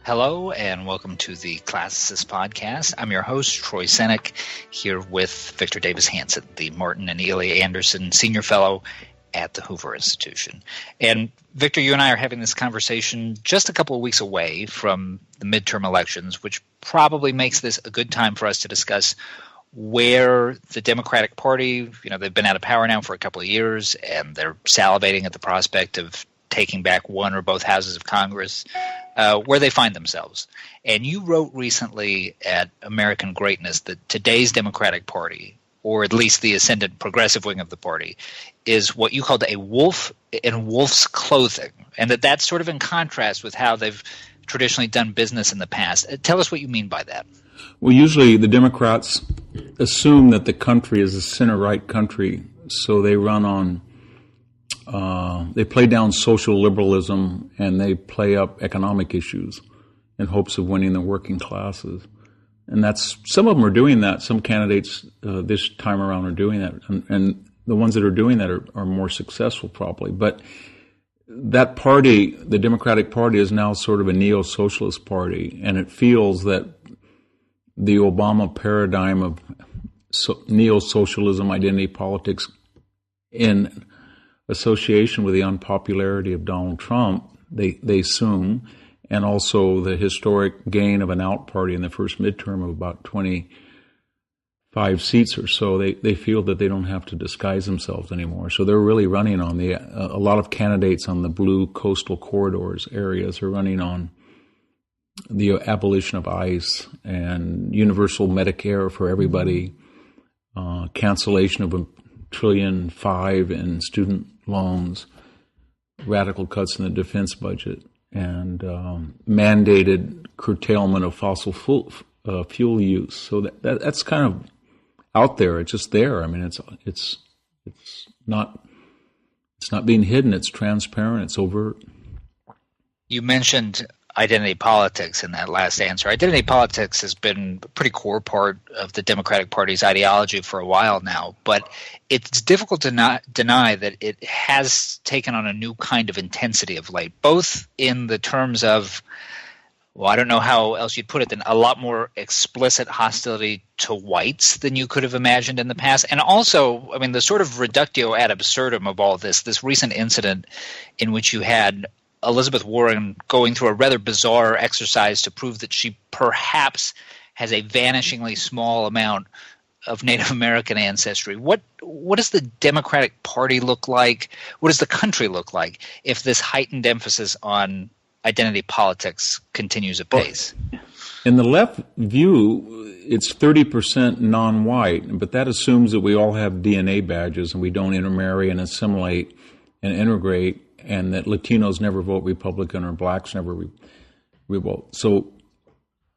Hello and welcome to the Classicist Podcast. I'm your host, Troy Senek, here with Victor Davis Hanson, the Martin and Ely Anderson Senior Fellow at the Hoover Institution. And Victor, you and I are having this conversation just a couple of weeks away from the midterm elections, which probably makes this a good time for us to discuss where the Democratic Party, they've been out of power now for a couple of years, and they're salivating at the prospect of taking back one or both houses of Congress, where they find themselves. And you wrote recently at American Greatness that today's Democratic Party, or at least the ascendant progressive wing of the party, is what you called a wolf in wolf's clothing, and that's sort of in contrast with how they've traditionally done business in the past. Tell us what you mean by that. Well, usually the Democrats assume that the country is a center-right country, so they run on they play down social liberalism and they play up economic issues in hopes of winning the working classes. And some of them are doing that. Some candidates this time around are doing that. And the ones that are doing that are more successful probably. But that party, the Democratic Party, is now sort of a neo-socialist party. And it feels that the Obama paradigm of neo-socialism, identity politics, in association with the unpopularity of Donald Trump, they assume, and also the historic gain of an out party in the first midterm of about 25 seats or so, they feel that they don't have to disguise themselves anymore. So they're really running on a lot of candidates on the blue coastal corridors areas are running on the abolition of ICE and universal Medicare for everybody, cancellation of $1.5 trillion in student loans, radical cuts in the defense budget, and mandated curtailment of fossil fuel use. So that's kind of out there. It's just there. I mean, it's not being hidden. It's transparent. It's overt. You mentioned identity politics in that last answer. Identity politics has been a pretty core part of the Democratic Party's ideology for a while now, but it's difficult to not deny that it has taken on a new kind of intensity of late, both in the terms of, well, I don't know how else you'd put it, than a lot more explicit hostility to whites than you could have imagined in the past. And also, I mean, the sort of reductio ad absurdum of all this recent incident in which you had Elizabeth Warren going through a rather bizarre exercise to prove that she perhaps has a vanishingly small amount of Native American ancestry. What does the Democratic Party look like? What does the country look like if this heightened emphasis on identity politics continues apace? In the left view, it's 30% non-white, but that assumes that we all have DNA badges and we don't intermarry and assimilate and integrate, and that Latinos never vote Republican or blacks never vote. So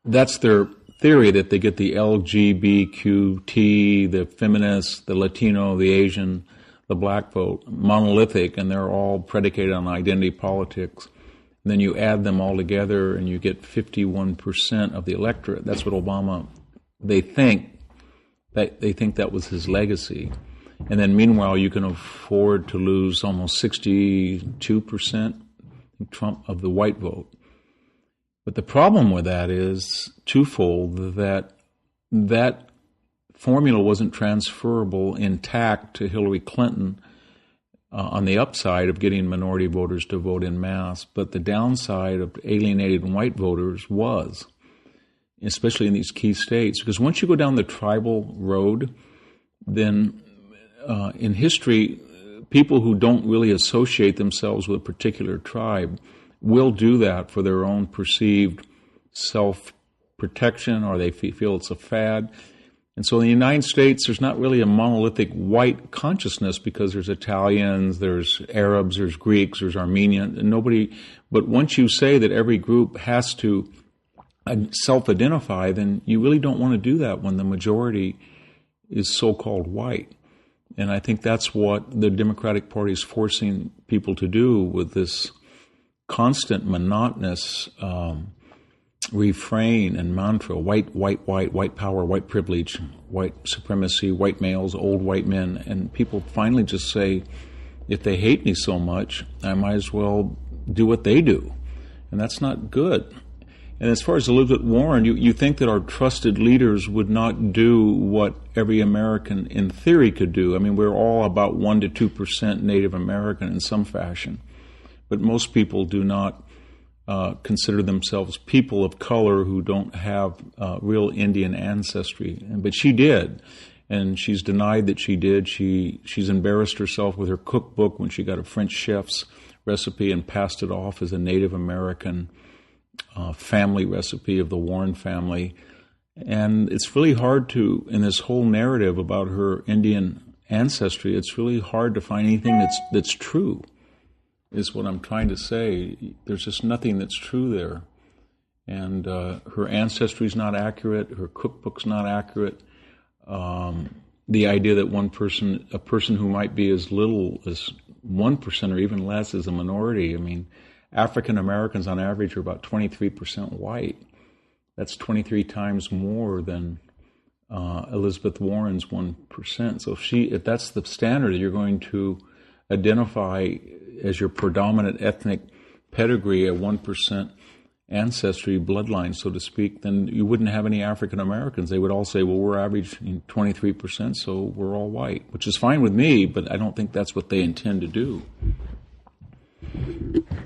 that's their theory, that they get the LGBTQ, the feminists, the Latino, the Asian, the black vote, monolithic, and they're all predicated on identity politics. And then you add them all together and you get 51% of the electorate. That's what Obama, they think that was his legacy. And then meanwhile, you can afford to lose almost 62% Trump of the white vote. But the problem with that is twofold, that formula wasn't transferable intact to Hillary Clinton on the upside of getting minority voters to vote en masse, but the downside of alienating white voters was, especially in these key states. Because once you go down the tribal road, then in history, people who don't really associate themselves with a particular tribe will do that for their own perceived self-protection, or they feel it's a fad. And so in the United States, there's not really a monolithic white consciousness because there's Italians, there's Arabs, there's Greeks, there's Armenians, and nobody. But once you say that every group has to self-identify, then you really don't want to do that when the majority is so-called white. And I think that's what the Democratic Party is forcing people to do with this constant monotonous refrain and mantra: white power, white privilege, white supremacy, white males, old white men. And people finally just say, if they hate me so much, I might as well do what they do. And that's not good. And as far as Elizabeth Warren, you think that our trusted leaders would not do what every American in theory could do. I mean, we're all about 1% to 2% Native American in some fashion. But most people do not consider themselves people of color who don't have real Indian ancestry. But she did. And she's denied that she did. She's embarrassed herself with her cookbook when she got a French chef's recipe and passed it off as a Native American family recipe of the Warren family. And it's really hard to, in this whole narrative about her Indian ancestry, it's really hard to find anything that's true, is what I'm trying to say. There's just nothing that's true there. And her ancestry is not accurate. Her cookbook's not accurate. The idea that a person who might be as little as 1% or even less is a minority. I mean, African Americans on average are about 23% white. That's 23 times more than Elizabeth Warren's 1%. So if that's the standard, you're going to identify as your predominant ethnic pedigree a 1% ancestry bloodline, so to speak, then you wouldn't have any African Americans. They would all say, well, we're averaging 23%, so we're all white, which is fine with me, but I don't think that's what they intend to do.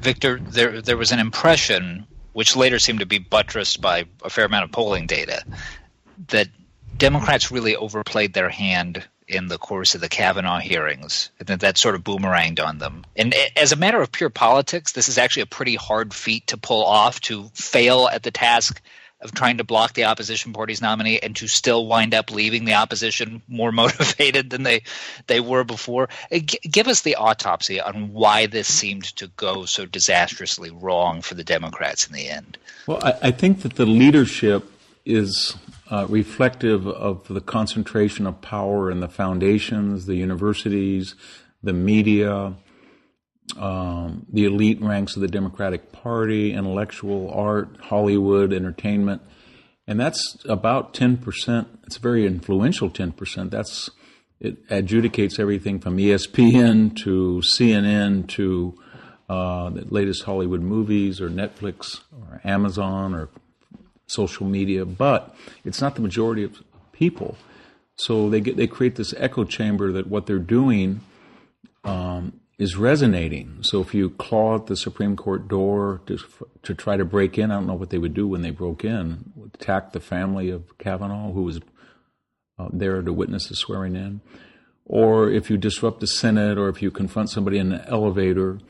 Victor, there was an impression, which later seemed to be buttressed by a fair amount of polling data, that Democrats really overplayed their hand in the course of the Kavanaugh hearings, and that sort of boomeranged on them. And as a matter of pure politics, this is actually a pretty hard feat to pull off, to fail at the task of trying to block the opposition party's nominee and to still wind up leaving the opposition more motivated than they were before. Give us the autopsy on why this seemed to go so disastrously wrong for the Democrats in the end. Well, I think that the leadership is reflective of the concentration of power in the foundations, the universities, the media, the elite ranks of the Democratic Party, intellectual, art, Hollywood, entertainment. And that's about 10%. It's a very influential 10%. It adjudicates everything from ESPN to CNN to the latest Hollywood movies or Netflix or Amazon or social media. But it's not the majority of people. So they create this echo chamber that what they're doing is resonating. So if you claw at the Supreme Court door to try to break in, I don't know what they would do when they broke in, attack the family of Kavanaugh, who was there to witness the swearing in, or if you disrupt the Senate, or if you confront somebody in an elevator,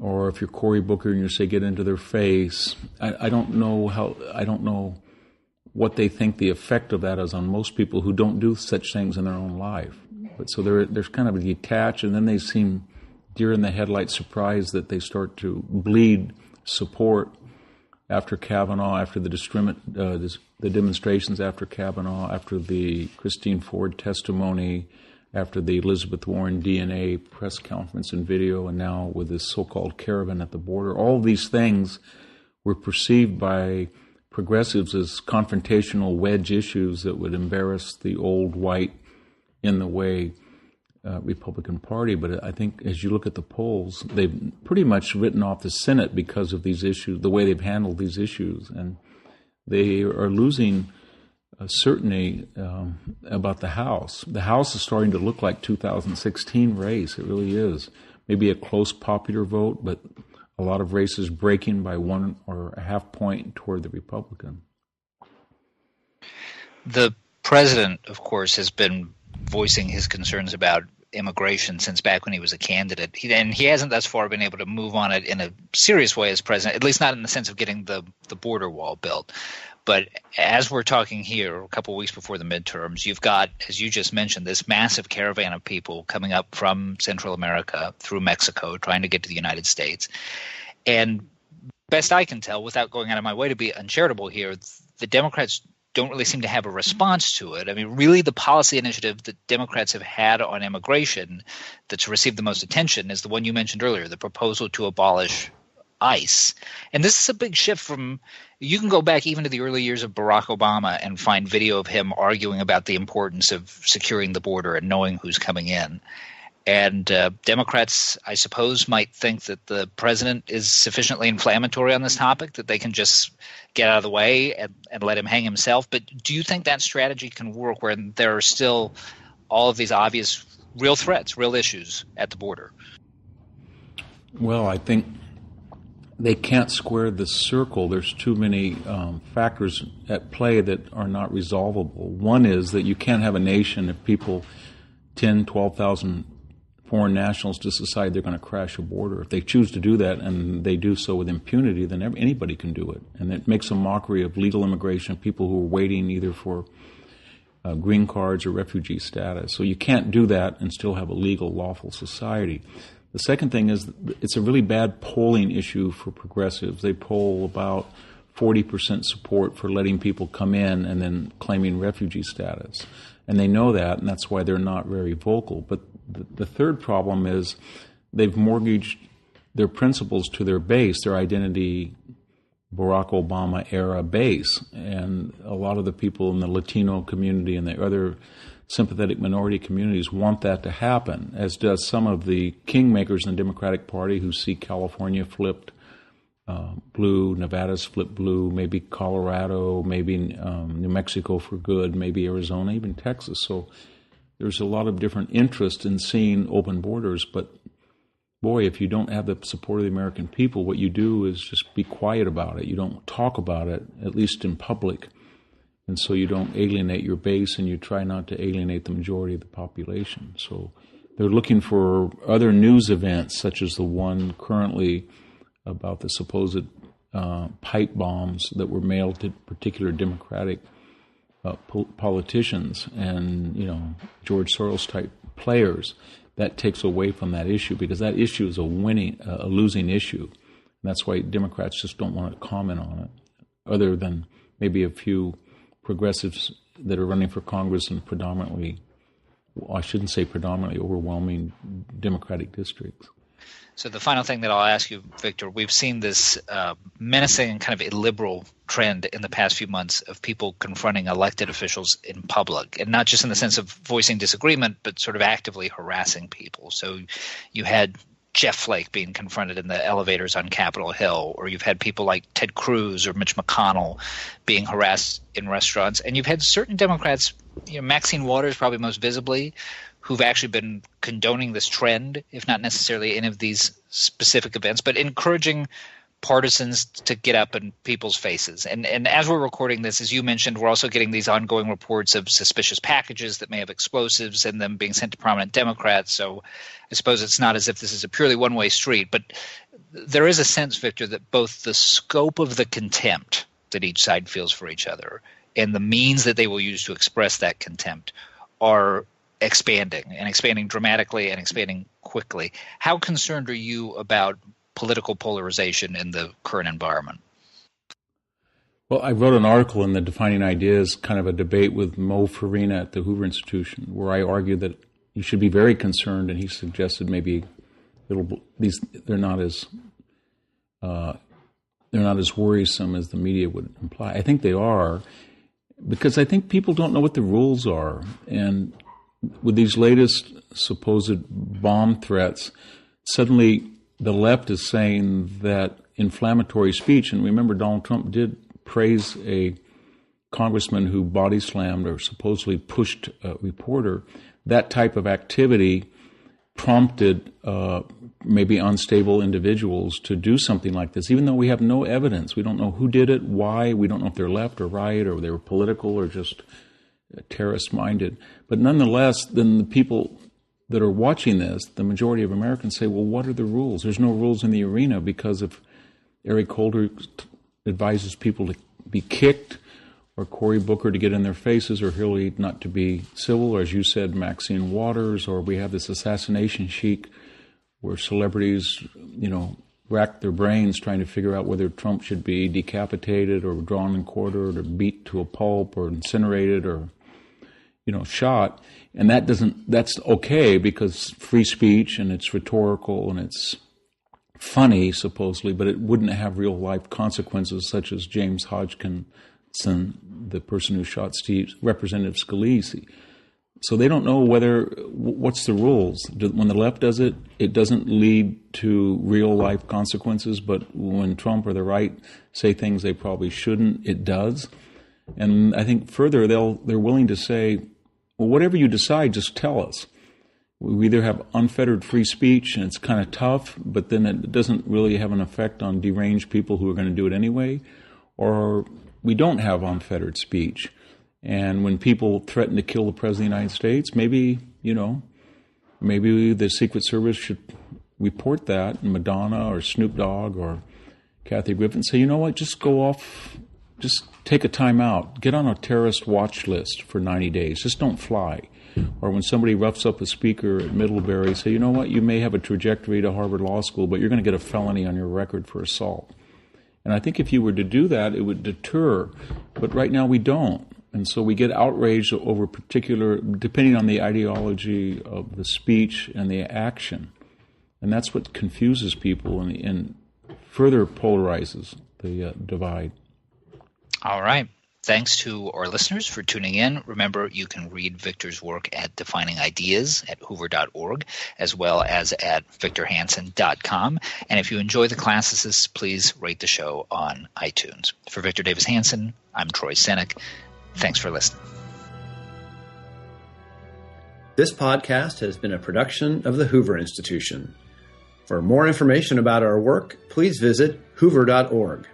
or if you're Cory Booker and you say get into their face. I don't know what they think the effect of that is on most people who don't do such things in their own life. But so there's kind of a detach, and then they seem deer in the headlights surprised that they start to bleed support after Kavanaugh, after the demonstrations after Kavanaugh, after the Christine Ford testimony, after the Elizabeth Warren DNA press conference and video, and now with this so-called caravan at the border. All of these things were perceived by progressives as confrontational wedge issues that would embarrass the old white in the way Republican Party. But I think as you look at the polls, they've pretty much written off the Senate because of these issues, the way they've handled these issues. And they are losing certainty about the House. The House is starting to look like 2016 race. It really is. Maybe a close popular vote, but a lot of races breaking by 1 or a half point toward the Republican. The president, of course, has been voicing his concerns about immigration since back when he was a candidate. And he hasn't thus far been able to move on it in a serious way as president, at least not in the sense of getting the border wall built. But as we're talking here, a couple of weeks before the midterms, you've got, as you just mentioned, this massive caravan of people coming up from Central America through Mexico, trying to get to the United States. And best I can tell, without going out of my way to be uncharitable here, the Democrats don't really seem to have a response to it. I mean, really the policy initiative that Democrats have had on immigration that's received the most attention is the one you mentioned earlier, the proposal to abolish ICE. And this is a big shift from – you can go back even to the early years of Barack Obama and find video of him arguing about the importance of securing the border and knowing who's coming in. And Democrats, I suppose, might think that the president is sufficiently inflammatory on this topic that they can just get out of the way and let him hang himself. But do you think that strategy can work where there are still all of these obvious real threats, real issues at the border? Well, I think they can't square the circle. There's too many factors at play that are not resolvable. One is that you can't have a nation if people, 10, 12,000 foreign nationals, just decide they're going to crash a border. If they choose to do that and they do so with impunity, then anybody can do it. And it makes a mockery of legal immigration, people who are waiting either for green cards or refugee status. So you can't do that and still have a legal, lawful society. The second thing is it's a really bad polling issue for progressives. They poll about 40% support for letting people come in and then claiming refugee status. And they know that, and that's why they're not very vocal. But the third problem is they've mortgaged their principles to their base, their identity, Barack Obama era base. And a lot of the people in the Latino community and the other sympathetic minority communities want that to happen, as does some of the kingmakers in the Democratic Party who see California flipped blue, Nevada's flipped blue, maybe Colorado, maybe New Mexico for good, maybe Arizona, even Texas. So there's a lot of different interest in seeing open borders, but boy, if you don't have the support of the American people, what you do is just be quiet about it. You don't talk about it, at least in public. And so you don't alienate your base, and you try not to alienate the majority of the population. So they're looking for other news events, such as the one currently about the supposed pipe bombs that were mailed to particular Democratic politicians and, George Soros type players. That takes away from that issue, because that issue is a losing issue. And that's why Democrats just don't want to comment on it, other than maybe a few progressives that are running for Congress in overwhelming Democratic districts. So the final thing that I'll ask you, Victor, we've seen this menacing and kind of illiberal trend in the past few months of people confronting elected officials in public, and not just in the sense of voicing disagreement, but sort of actively harassing people. So you had Jeff Flake being confronted in the elevators on Capitol Hill, or you've had people like Ted Cruz or Mitch McConnell being harassed in restaurants. And you've had certain Democrats, Maxine Waters probably most visibly, who've actually been condoning this trend, if not necessarily any of these specific events, but encouraging partisans to get up in people's faces. And as we're recording this, as you mentioned, we're also getting these ongoing reports of suspicious packages that may have explosives and them being sent to prominent Democrats. So I suppose it's not as if this is a purely one-way street, but there is a sense, Victor, that both the scope of the contempt that each side feels for each other and the means that they will use to express that contempt are expanding dramatically and expanding quickly. How concerned are you about political polarization in the current environment? Well, I wrote an article in the Defining Ideas, kind of a debate with Mo Farina at the Hoover Institution, where I argued that you should be very concerned, and he suggested maybe they're not as worrisome as the media would imply. I think they are, because I think people don't know what the rules are, and with these latest supposed bomb threats, suddenly the left is saying that inflammatory speech, and remember Donald Trump did praise a congressman who body slammed or supposedly pushed a reporter, that type of activity prompted maybe unstable individuals to do something like this, even though we have no evidence. We don't know who did it, why. We don't know if they're left or right, or they were political or just terrorist-minded. But nonetheless, then the people that are watching this, the majority of Americans say, well, what are the rules? There's no rules in the arena, because if Eric Holder advises people to be kicked, or Cory Booker to get in their faces, or Hillary not to be civil, or as you said, Maxine Waters, or we have this assassination chic where celebrities, rack their brains trying to figure out whether Trump should be decapitated or drawn and quartered or beat to a pulp or incinerated or shot. And that's okay, because free speech, and it's rhetorical and it's funny, supposedly, but it wouldn't have real life consequences, such as James Hodgkinson, the person who shot Representative Scalise. So they don't know what's the rules. When the left does it, it doesn't lead to real life consequences. But when Trump or the right say things they probably shouldn't, it does. And I think further, they're willing to say, well, whatever you decide, just tell us. We either have unfettered free speech, and it's kind of tough, but then it doesn't really have an effect on deranged people who are going to do it anyway, or we don't have unfettered speech. And when people threaten to kill the President of the United States, maybe the Secret Service should report that, and Madonna or Snoop Dogg or Kathy Griffin say, you know what, just go off, just take a time out, get on a terrorist watch list for 90 days, just don't fly. Or when somebody roughs up a speaker at Middlebury, say, you know what, you may have a trajectory to Harvard Law School, but you're going to get a felony on your record for assault. And I think if you were to do that, it would deter. But right now we don't. And so we get outraged over particular, depending on the ideology of the speech and the action. And that's what confuses people and further polarizes the divide. All right. Thanks to our listeners for tuning in. Remember, you can read Victor's work at Defining Ideas at hoover.org, as well as at victorhanson.com. And if you enjoy the Classicists, please rate the show on iTunes. For Victor Davis Hanson, I'm Troy Senik. Thanks for listening. This podcast has been a production of the Hoover Institution. For more information about our work, please visit hoover.org.